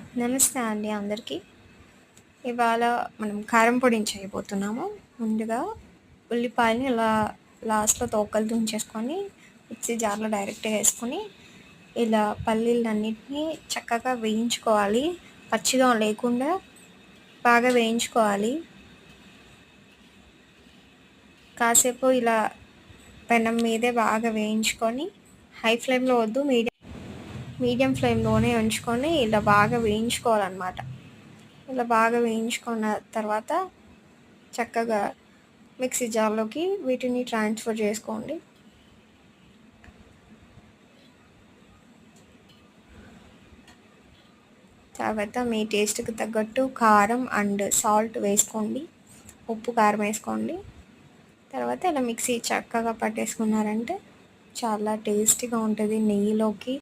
నమస్తే అండి అందరికీ. ఇవాళ మనం కారం పొడిని చేయబోతున్నాము. ముందుగా ఉల్లిపాయలని ఇలా లాస్ట్‌లో తోకలు తుంచేసుకొని మిక్సీ జార్‌లో డైరెక్ట్‌గా ఏసుకొని, ఇలా పల్లీలన్నిటిని చక్కగా వేయించుకోవాలి. పచ్చిగా లేకుండా బాగా వేయించుకోవాలి. కాసేపు ఇలా పెనం మీదే బాగా వేయించుకొని, హై ఫ్లేమ్‌లో వద్దు మీడియం ఫ్లేమ్‌లోనే ఉంచుకొని ఇలా బాగా వేయించుకోవాలన్నమాట. ఇలా బాగా వేయించుకున్న తర్వాత చక్కగా మిక్సీ జార్లోకి వీటిని ట్రాన్స్ఫర్ చేసుకోండి. తర్వాత మీ టేస్ట్కి తగ్గట్టు కారం అండ్ సాల్ట్ వేసుకోండి. ఉప్పు కారం వేసుకోండి. తర్వాత ఇలా మిక్సీ చక్కగా పట్టేసుకున్నారంటే చాలా టేస్టీగా ఉంటుంది. నెయ్యిలోకి